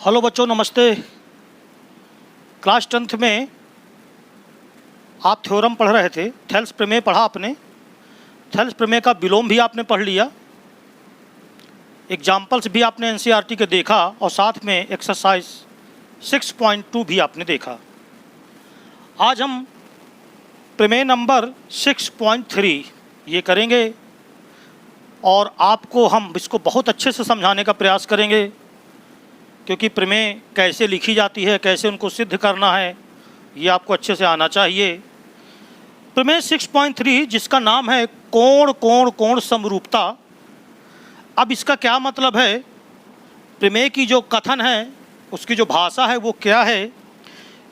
Hello बच्चों, नमस्ते। Class 10th में आप थ्योरम पढ़ रहे थे। थेल्स प्रमेय पढ़ा आपने। थेल्स प्रमेय का विलोम भी आपने पढ़ लिया। एग्जाम्पल्स भी आपने एनसीईआरटी के देखा और साथ में एक्सरसाइज 6.2 भी आपने देखा। आज हम प्रमेय नंबर 6.3 ये करेंगे और आपको हम इसको बहुत अच्छे से समझाने का प्रयास करेंगे, क्योंकि प्रमेय कैसे लिखी जाती है, कैसे उनको सिद्ध करना है, ये आपको अच्छे से आना चाहिए। प्रमेय 6.3 जिसका नाम है कोण कोण कोण समरूपता। अब इसका क्या मतलब है? प्रमेय की जो कथन है, उसकी जो भाषा है वो क्या है?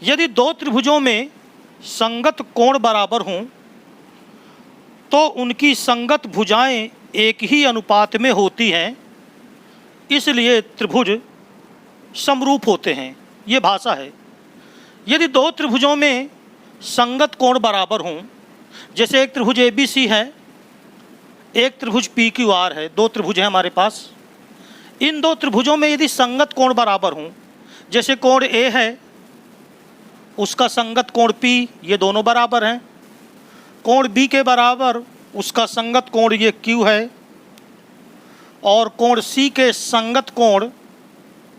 यदि दो त्रिभुजों में संगत कोण बराबर हों तो उनकी संगत भुजाएं एक ही अनुपात में होती हैं, इसलिए त्रिभुज समरूप होते हैं। ये भाषा है। यदि दो त्रिभुजों में संगत कोण बराबर हों, जैसे एक त्रिभुज ABC है, एक त्रिभुज PQR है, दो त्रिभुज हैं हमारे पास। इन दो त्रिभुजों में यदि संगत कोण बराबर हों, जैसे कोण A है, उसका संगत कोण P, ये दोनों बराबर हैं। कोण B के बराबर उसका संगत कोण ये Q है, और कोण C के संगत कोण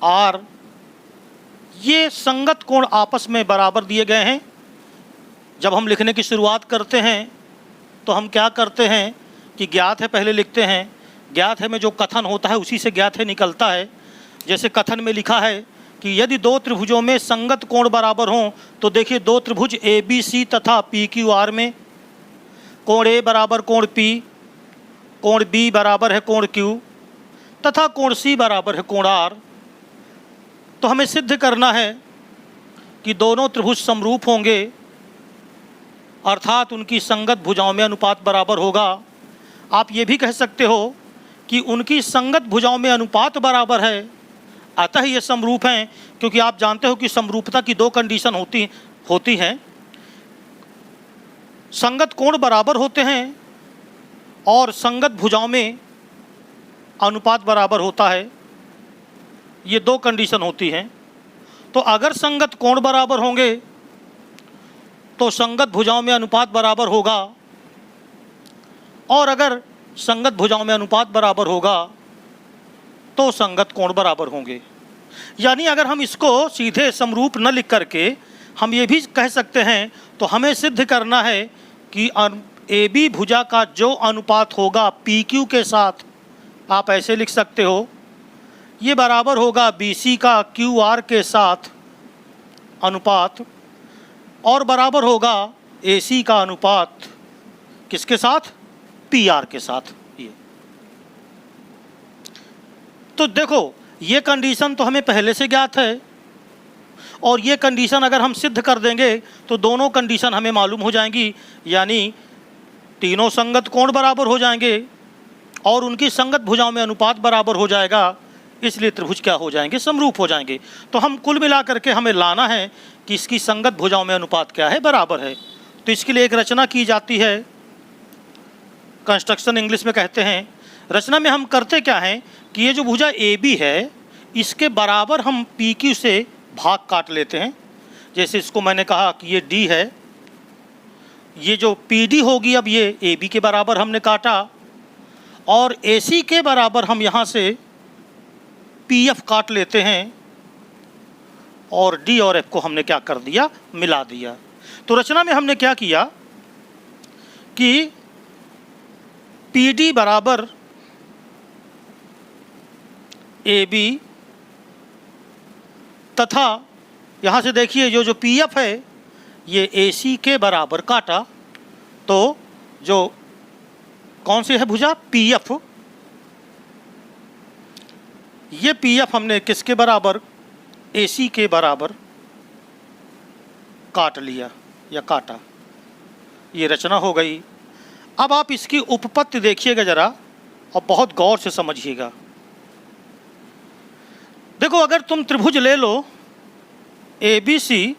R, ये संगत कोण आपस में बराबर दिए गए हैं। जब हम लिखने की शुरुआत करते हैं तो हम क्या करते हैं कि ज्ञात है पहले लिखते हैं। ज्ञात है में जो कथन होता है उसी से ज्ञात है निकलता है। जैसे कथन में लिखा है कि यदि दो त्रिभुजों में संगत कोण बराबर हों, तो देखिए दो त्रिभुज ABC तथा PQR में कोण A बराबर कोण P, कोण B बराबर है कोण Q तथा कोण C बराबर है कोण R। तो हमें सिद्ध करना है कि दोनों त्रिभुज समरूप होंगे, अर्थात उनकी संगत भुजाओं में अनुपात बराबर होगा। आप ये भी कह सकते हो कि उनकी संगत भुजाओं में अनुपात बराबर है, अतः ये समरूप हैं, क्योंकि आप जानते हो कि समरूपता की दो कंडीशन होती हैं। संगत कोण बराबर होते हैं और संगत भुजाओं में अनुपात बराबर होता है। ये दो कंडीशन होती हैं। तो अगर संगत कोण बराबर होंगे तो संगत भुजाओं में अनुपात बराबर होगा, और अगर संगत भुजाओं में अनुपात बराबर होगा तो संगत कोण बराबर होंगे। यानी अगर हम इसको सीधे समरूप न लिख करके हम ये भी कह सकते हैं, तो हमें सिद्ध करना है कि AB भुजा का जो अनुपात होगा PQ के साथ, आप ऐसे लिख सकते हो, ये बराबर होगा BC का QR के साथ अनुपात, और बराबर होगा AC का अनुपात किसके साथ? PR के साथ। ये तो देखो, ये कंडीशन तो हमें पहले से ज्ञात है, और ये कंडीशन अगर हम सिद्ध कर देंगे तो दोनों कंडीशन हमें मालूम हो जाएंगी, यानी तीनों संगत कोण बराबर हो जाएंगे और उनकी संगत भुजाओं में अनुपात बराबर हो जाएगा, इसलिए त्रिभुज क्या हो जाएंगे? समरूप हो जाएंगे। तो हम कुल मिलाकर के हमें लाना है कि इसकी संगत भुजाओं में अनुपात क्या है? बराबर है। तो इसके लिए एक रचना की जाती है, कंस्ट्रक्शन इंग्लिश में कहते हैं। रचना में हम करते क्या हैं कि ये जो भुजा AB है, इसके बराबर हम PQ से भाग काट लेते हैं। जैसे इसको मैंने कहा कि ये D है, ये जो PD होगी, अब ये AB के बराबर हमने काटा, और AC के बराबर हम यहाँ से PF काट लेते हैं, और D और F को हमने क्या कर दिया? मिला दिया। तो रचना में हमने क्या किया कि PD बराबर AB तथा यहाँ से देखिए जो PF है ये AC के बराबर काटा, तो जो कौन सी है भुजा? PF। ये PF हमने किसके बराबर? AC के बराबर काट लिया या काटा। ये रचना हो गई। अब आप इसकी उपपत्ति देखिएगा जरा, और बहुत गौर से समझिएगा। देखो, अगर तुम त्रिभुज ले लो ABC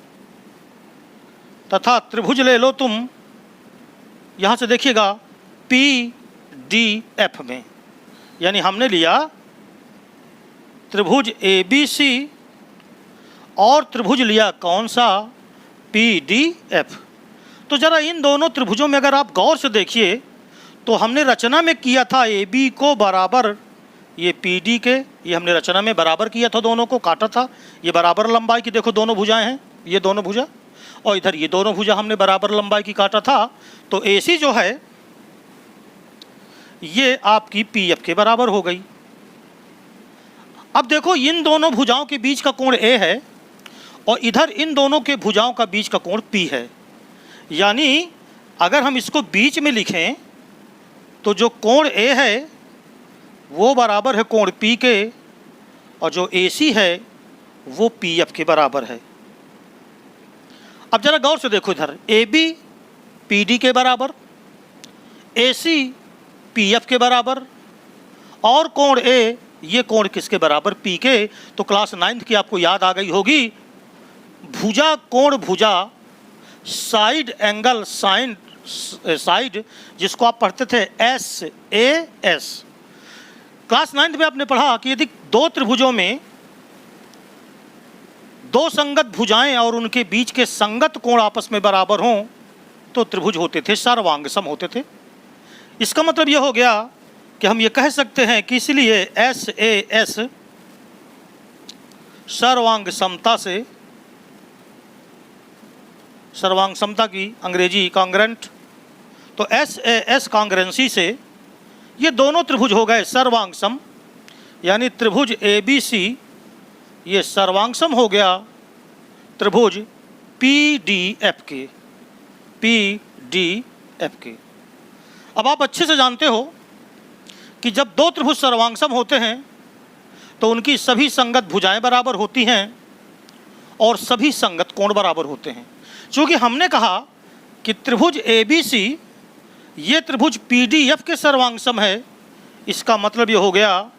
तथा त्रिभुज ले लो तुम, यहाँ से देखिएगा PDF में, यानी हमने लिया त्रिभुज ABC और त्रिभुज लिया कौन सा, PDF। तो ज़रा इन दोनों त्रिभुजों में अगर आप गौर से देखिए तो हमने रचना में किया था AB को बराबर ये PD के, ये हमने रचना में बराबर किया था, दोनों को काटा था, ये बराबर लंबाई की देखो दोनों भुजाएं हैं, ये दोनों भुजा, और इधर ये दोनों भुजा हमने बराबर लंबाई की काटा था। तो AC जो है ये आपकी PF के बराबर हो गई। अब देखो इन दोनों भुजाओं के बीच का कोण A है और इधर इन दोनों के भुजाओं का बीच का कोण P है। यानी अगर हम इसको बीच में लिखें तो जो कोण A है वो बराबर है कोण P के, और जो AC है वो PF के बराबर है। अब जरा गौर से देखो, इधर AB PD के बराबर, AC PF के बराबर, और कोण A ये कोण किसके बराबर, P के। तो क्लास 9th की आपको याद आ गई होगी, भुजा कोण भुजा, साइड एंगल साइड, जिसको आप पढ़ते थे SAS। क्लास 9th में आपने पढ़ा कि यदि दो त्रिभुजों में दो संगत भुजाएं और उनके बीच के संगत कोण आपस में बराबर हों तो त्रिभुज होते थे, सर्वांगसम होते थे। इसका मतलब यह हो गया कि हम ये कह सकते हैं कि इसलिए SAS सर्वांग समता से, सर्वांग समता की अंग्रेजी कॉन्ग्रेंट, तो SAS कॉन्ग्रेंसी से ये दोनों त्रिभुज हो गए सर्वांगसम, यानी त्रिभुज ABC ये सर्वांगसम हो गया त्रिभुज PDF के। अब आप अच्छे से जानते हो कि जब दो त्रिभुज सर्वांगसम होते हैं तो उनकी सभी संगत भुजाएं बराबर होती हैं और सभी संगत कोण बराबर होते हैं। चूँकि हमने कहा कि त्रिभुज ABC ये त्रिभुज PDF के सर्वांगसम है, इसका मतलब ये हो गया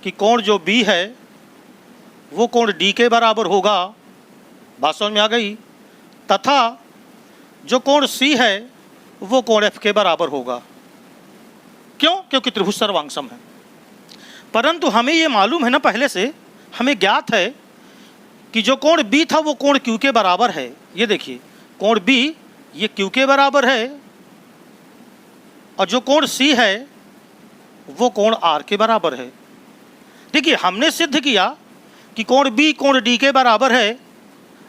कि कोण जो B है वो कोण D के बराबर होगा, बात समझ में आ गई, तथा जो कोण C है वो कोण F के बराबर होगा। क्यों? क्योंकि त्रिभुज सर्वांगसम है। परंतु हमें ये मालूम है ना, पहले से हमें ज्ञात है कि जो कोण B था वो कोण Q के बराबर है। ये देखिए कोण B ये Q के बराबर है और जो कोण C है वो कोण R के बराबर है। देखिए हमने सिद्ध किया कि कोण B कोण D के बराबर है,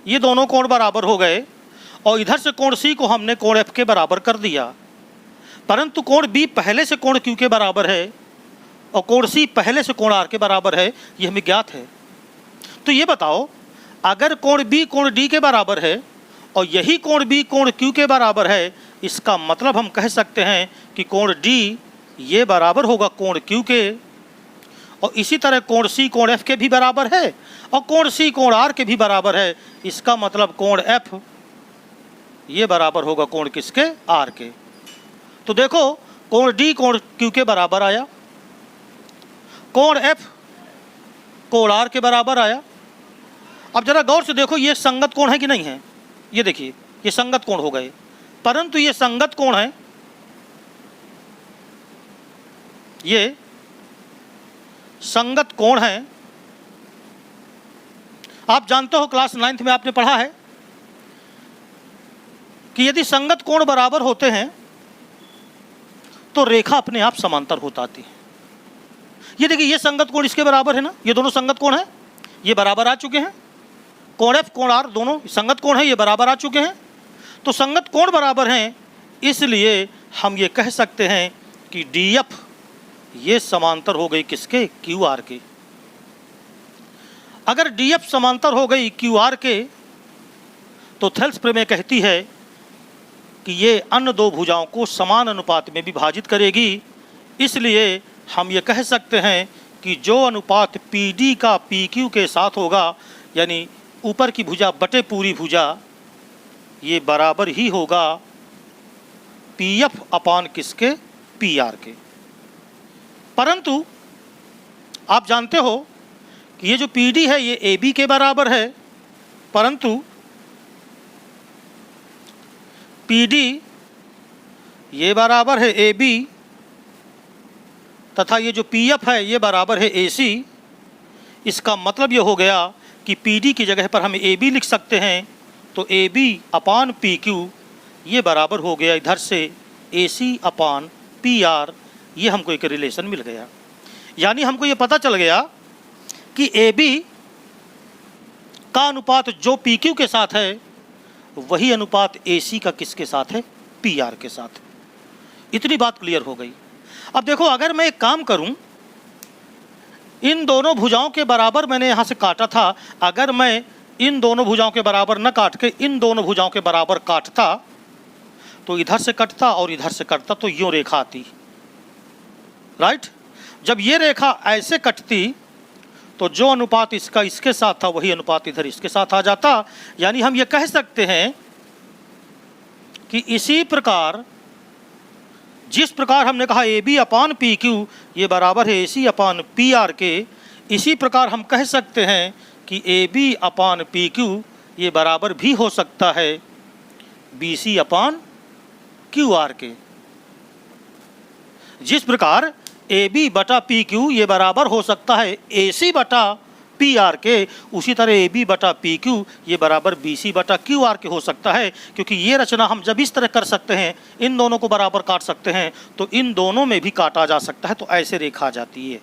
ये दोनों कोण बराबर हो गए, और इधर से कोण C को हमने कोण F के बराबर कर दिया। परंतु कोण B पहले से कोण Q के बराबर है और कोण C पहले से कोण R के बराबर है, ये हमें ज्ञात है। तो ये बताओ, अगर कोण B कोण D के बराबर है और यही कोण B कोण Q के बराबर है, इसका मतलब हम कह सकते हैं कि कोण D ये बराबर होगा कोण Q के, और इसी तरह कोण C कोण F के भी बराबर है और कोण C कोण R के भी बराबर है। इसका मतलब कोण F ये बराबर होगा कोण किसके, R के। तो देखो कोण D कोण Q के बराबर आया, कोण F कोण R के बराबर आया। अब जरा गौर से देखो ये संगत कोण है कि नहीं है, ये देखिए ये संगत कोण हो गए, परंतु ये संगत कोण है, ये संगत कोण है। आप जानते हो क्लास 9th में आपने पढ़ा है कि यदि संगत कोण बराबर होते हैं तो रेखा अपने आप समांतर हो जाती है। ये देखिए ये संगत कोण इसके बराबर है ना, ये दोनों संगत कोण है, ये बराबर आ चुके हैं। कोण F कोण R दोनों संगत कोण है, ये बराबर आ चुके हैं। तो संगत कोण बराबर हैं, इसलिए हम ये कह सकते हैं कि DF ये समांतर हो गई किसके, QR के। अगर DF समांतर हो गई QR के तो थेल्स प्रमेय कहती है कि ये अन्य दो भुजाओं को समान अनुपात में विभाजित करेगी। इसलिए हम ये कह सकते हैं कि जो अनुपात PD का PQ के साथ होगा, यानी ऊपर की भुजा बटे पूरी भुजा, ये बराबर ही होगा PF अपान किसके, PR के। परंतु आप जानते हो कि ये जो PD है ये AB के बराबर है, परंतु PD ये बराबर है AB तथा ये जो PF है ये बराबर है AC। इसका मतलब ये हो गया कि PD की जगह पर हम AB लिख सकते हैं, तो AB अपान PQ ये बराबर हो गया इधर से AC अपान PR। ये हमको एक रिलेशन मिल गया, यानी हमको ये पता चल गया कि AB का अनुपात जो PQ के साथ है वही अनुपात AC का किसके साथ है, PR के साथ। इतनी बात क्लियर हो गई। अब देखो, अगर मैं एक काम करूं, इन दोनों भुजाओं के बराबर मैंने यहाँ से काटा था, अगर मैं इन दोनों भुजाओं के बराबर न काट के इन दोनों भुजाओं के बराबर काटता तो इधर से कटता और इधर से कटता, तो यूँ रेखा आती, राइट। जब ये रेखा ऐसे कटती तो जो अनुपात इसका इसके साथ था वही अनुपात इधर इसके साथ आ जाता। यानी हम ये कह सकते हैं कि इसी प्रकार, जिस प्रकार हमने कहा AB अपान PQ ये बराबर है AC अपान PR के, इसी प्रकार हम कह सकते हैं कि AB अपान PQ ये बराबर भी हो सकता है BC अपान QR के। जिस प्रकार AB बटा PQ ये बराबर हो सकता है AC बटा PR के, उसी तरह AB बटा PQ ये बराबर BC बटा QR के हो सकता है। क्योंकि ये रचना हम जब इस तरह कर सकते हैं, इन दोनों को बराबर काट सकते हैं, तो इन दोनों में भी काटा जा सकता है, तो ऐसे रेखा आ जाती है,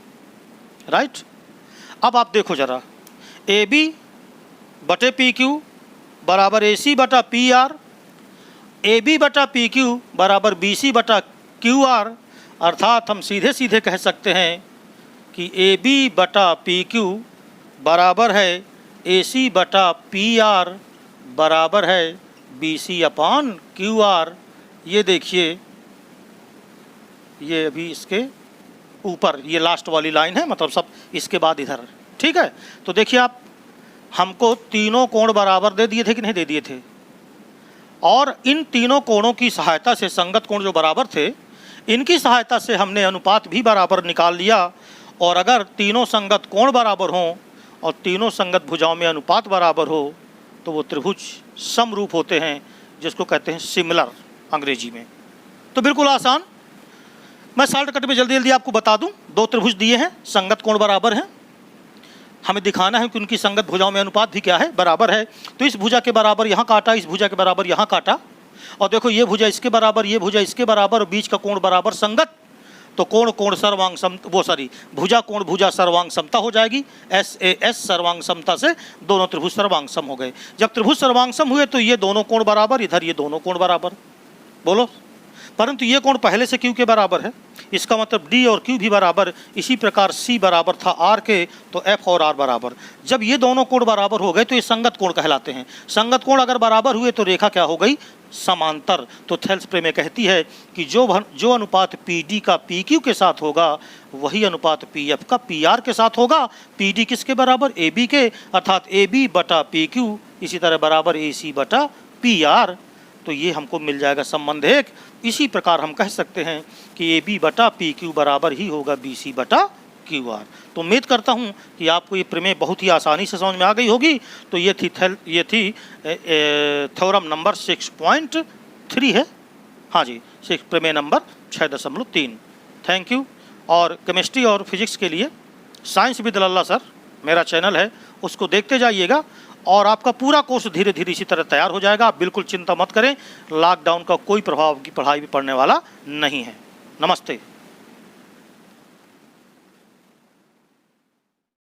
राइट। अब आप देखो जरा, AB बटे PQ बराबर AC बटा PR, AB बटा PQ बराबर BC बटा QR, अर्थात हम सीधे सीधे कह सकते हैं कि AB बटा PQ बराबर है AC बटा PR बराबर है BC अपान QR। ये देखिए, ये अभी इसके ऊपर ये लास्ट वाली लाइन है, मतलब सब इसके बाद इधर, ठीक है। तो देखिए आप, हमको तीनों कोण बराबर दे दिए थे कि नहीं दे दिए थे, और इन तीनों कोणों की सहायता से, संगत कोण जो बराबर थे, इनकी सहायता से हमने अनुपात भी बराबर निकाल लिया। और अगर तीनों संगत कोण बराबर हों और तीनों संगत भुजाओं में अनुपात बराबर हो तो वो त्रिभुज समरूप होते हैं, जिसको कहते हैं सिमिलर अंग्रेजी में। तो बिल्कुल आसान, मैं शॉर्टकट में जल्दी जल्दी आपको बता दूं। दो त्रिभुज दिए हैं, संगत कोण बराबर हैं, हमें दिखाना है कि उनकी संगत भुजाओं में अनुपात भी क्या है, बराबर है। तो इस भुजा के बराबर यहाँ काटा, इस भुजा के बराबर यहाँ काटा, और देखो ये भुजा इसके बराबर, ये भुजा इसके बराबर, और बीच का कोण बराबर संगत, तो कोण कोण सर्वांग सम, वो सॉरी भुजा कोण भुजा सर्वांग समता हो जाएगी। SAS सर्वांग समता से दोनों त्रिभुज सर्वांग सम हो गए। जब त्रिभुज सर्वांग सम हुए तो ये दोनों कोण बराबर, इधर ये दोनों कोण बराबर, बोलो। परंतु ये कोण पहले से Q के बराबर है, इसका मतलब D और Q भी बराबर। इसी प्रकार C बराबर था R के, तो F और R बराबर। जब ये दोनों कोण बराबर हो गए तो ये संगत कोण कहलाते हैं। संगत कोण अगर बराबर हुए तो रेखा क्या हो गई, समांतर। तो थेल्स प्रमेय कहती है कि जो अनुपात PD का PQ के साथ होगा वही अनुपात PF का PR के साथ होगा। PD किसके बराबर, AB के, अर्थात AB बटा PQ इसी तरह बराबर AC बटा PR। तो ये हमको मिल जाएगा संबंध एक। इसी प्रकार हम कह सकते हैं कि AB बटा PQ बराबर ही होगा BC बटा QR। तो उम्मीद करता हूँ कि आपको ये प्रमेय बहुत ही आसानी से समझ में आ गई होगी। तो ये थी थ्योरम नंबर 6.3 है, हाँ जी, प्रमेय नंबर 6.3। Thank you. और केमिस्ट्री और फिजिक्स के लिए साइंस विद लल्ला सर मेरा चैनल है, उसको देखते जाइएगा और आपका पूरा कोर्स धीरे धीरे इसी तरह तैयार हो जाएगा। आप बिल्कुल चिंता मत करें, लॉकडाउन का कोई प्रभाव की पढ़ाई भी पड़ने वाला नहीं है। नमस्ते।